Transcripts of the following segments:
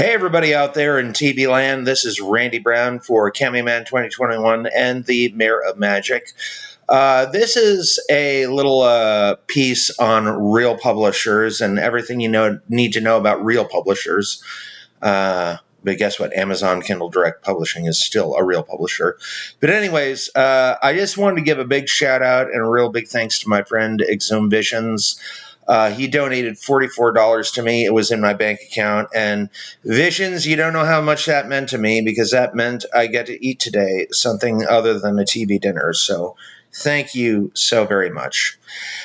Hey, everybody out there in TV land. This is Randy Brown for Cammy Man 2021 and the Mayor of Magic. This is a little piece on real publishers and everything need to know about real publishers. But guess what? Amazon Kindle Direct Publishing is still a real publisher. But anyways, I just wanted to give a big shout out and a real big thanks to my friend Exhumed Visions. He donated $44 to me. It was in my bank account. And Visions, you don't know how much that meant to me because that meant I get to eat today something other than a TV dinner. So thank you so very much.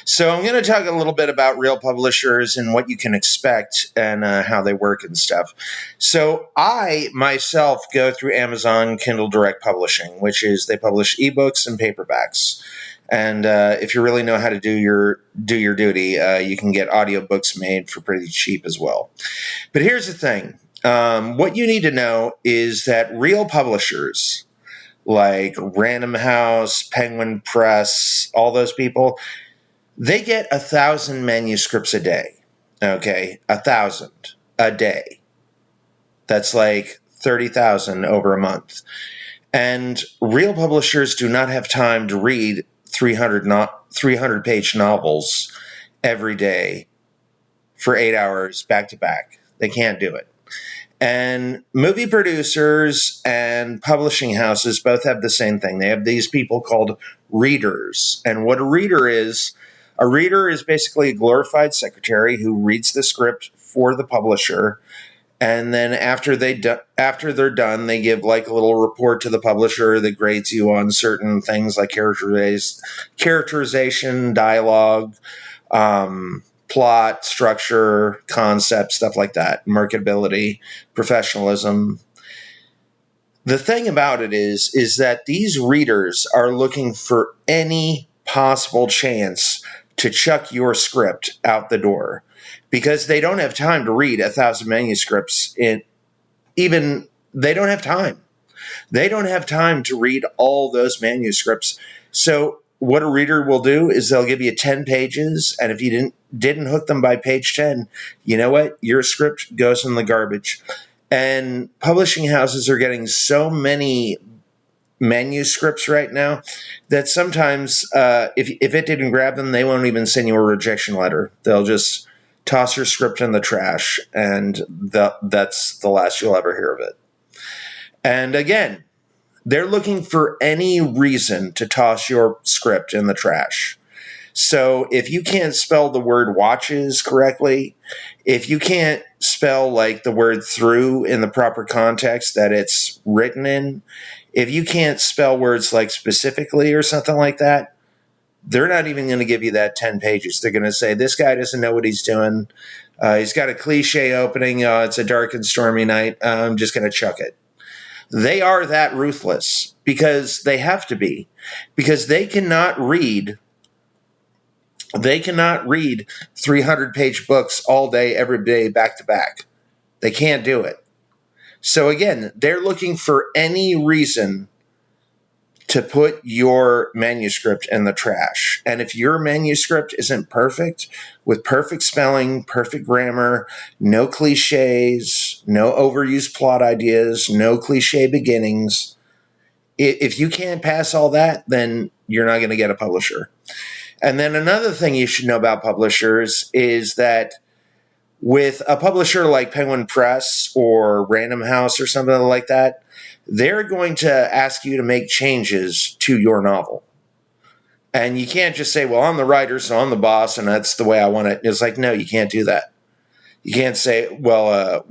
So I'm going to talk a little bit about real publishers and what you can expect and how they work and stuff. So I myself go through Amazon Kindle Direct Publishing, which is they publish ebooks and paperbacks. And if you really know how to do your duty, you can get audiobooks made for pretty cheap as well. But here's the thing. What you need to know is that real publishers like Random House, Penguin Press, all those people, they get 1,000 manuscripts a day. Okay? 1,000 a day. That's like 30,000 over a month. And real publishers do not have time to read 300-page novels every day for 8 hours back to back. They can't do it. And movie producers and publishing houses both have the same thing. They have these people called readers. And what a reader is basically a glorified secretary who reads the script for the publisher. And then after they're done, they give like a little report to the publisher that grades you on certain things like characterization, dialogue, plot, structure, concept, stuff like that, marketability, professionalism. The thing about it is that these readers are looking for any possible chance to chuck your script out the door. Because they don't have time to read 1,000 manuscripts. They don't have time. They don't have time to read all those manuscripts. So what a reader will do is they'll give you 10 pages, and if you didn't hook them by page 10, you know what? Your script goes in the garbage. And publishing houses are getting so many manuscripts right now that sometimes if it didn't grab them, they won't even send you a rejection letter. They'll just toss your script in the trash, and that's the last you'll ever hear of it. And again, they're looking for any reason to toss your script in the trash. So if you can't spell the word watches correctly, if you can't spell like the word through in the proper context that it's written in, if you can't spell words like specifically or something like that, they're not even going to give you that 10 pages. They're going to say, this guy doesn't know what he's doing. He's got a cliche opening. It's a dark and stormy night. I'm just going to chuck it. They are that ruthless because they have to be. Because they cannot read 300-page books all day, every day, back to back. They can't do it. So again, they're looking for any reason to put your manuscript in the trash. And if your manuscript isn't perfect, with perfect spelling, perfect grammar, no cliches, no overused plot ideas, no cliche beginnings, if you can't pass all that, then you're not going to get a publisher. And then another thing you should know about publishers is that with a publisher like Penguin Press or Random House or something like that, they're going to ask you to make changes to your novel. And you can't just say, well, I'm the writer, so I'm the boss, and that's the way I want it. It's like, no, you can't do that. You can't say, well,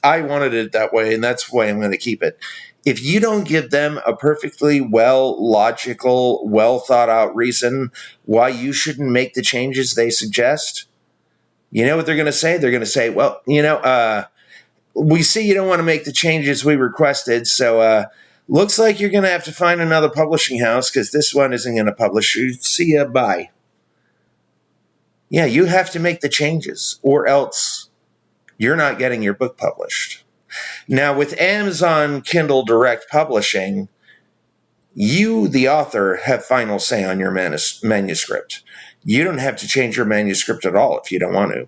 I wanted it that way, and that's the way I'm going to keep it. If you don't give them a perfectly logical, well-thought-out reason why you shouldn't make the changes they suggest, you know what they're going to say? They're going to say, well, we see you don't want to make the changes we requested, so looks like you're going to have to find another publishing house because this one isn't going to publish you. See ya, bye. Yeah, you have to make the changes, or else you're not getting your book published. Now, with Amazon Kindle Direct Publishing, you, the author, have final say on your manuscript. You don't have to change your manuscript at all if you don't want to.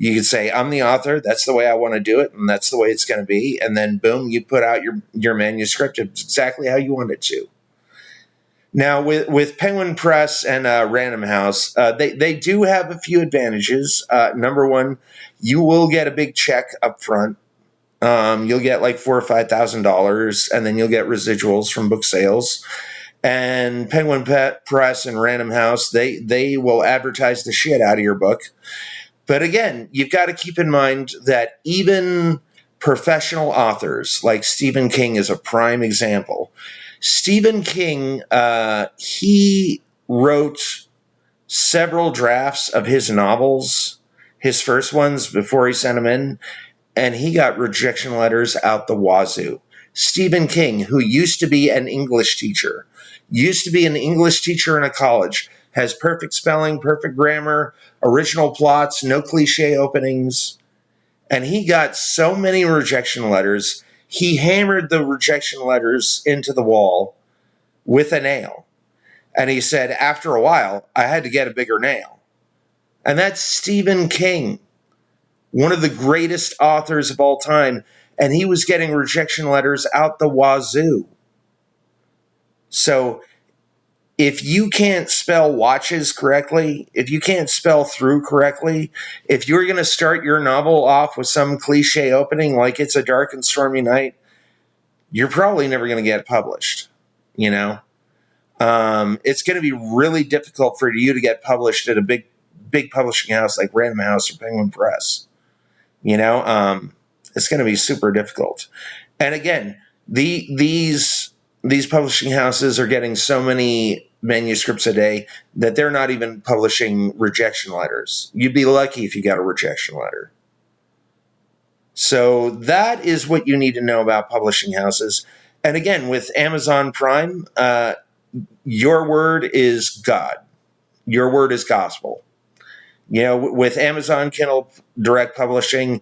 You could say, I'm the author, that's the way I want to do it, and that's the way it's going to be. And then, boom, you put out your manuscript. It's exactly how you want it to. Now, with Penguin Press and Random House, they do have a few advantages. Number one, you will get a big check up front. You'll get like $4,000 or $5,000, and then you'll get residuals from book sales. And Penguin Press and Random House, they will advertise the shit out of your book. But again, you've got to keep in mind that even professional authors, like Stephen King is a prime example. Stephen King, he wrote several drafts of his novels, his first ones, before he sent them in, and he got rejection letters out the wazoo. Stephen King, who used to be an English teacher in a college, has perfect spelling, perfect grammar, original plots, no cliche openings. And he got so many rejection letters, he hammered the rejection letters into the wall with a nail. And he said, after a while, I had to get a bigger nail. And that's Stephen King, one of the greatest authors of all time. And he was getting rejection letters out the wazoo. So if you can't spell watches correctly, if you can't spell through correctly, if you're going to start your novel off with some cliche opening like It's a Dark and Stormy Night, you're probably never going to get published, you know? It's going to be really difficult for you to get published at a big publishing house like Random House or Penguin Press. You know, it's going to be super difficult. And again, these publishing houses are getting so many manuscripts a day that they're not even publishing rejection letters. You'd be lucky if you got a rejection letter. So that is what you need to know about publishing houses. And again, with Amazon Prime, your word is God. Your word is gospel. You know, with Amazon Kindle Direct Publishing,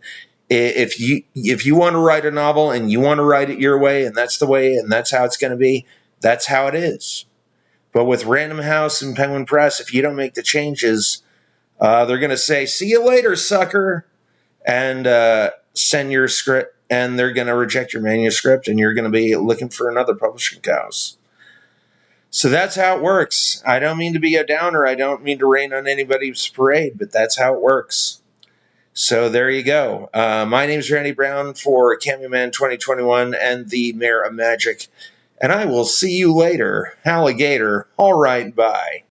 if you want to write a novel and you want to write it your way, and that's the way, and that's how it's going to be, that's how it is. But with Random House and Penguin Press, if you don't make the changes, they're going to say, see you later, sucker, and send your script, and they're going to reject your manuscript, and you're going to be looking for another publishing house. So that's how it works. I don't mean to be a downer. I don't mean to rain on anybody's parade, but that's how it works. So there you go. My name is Randy Brown for Cameo Man 2021 and the Mayor of Magic. And I will see you later, alligator. All right, bye.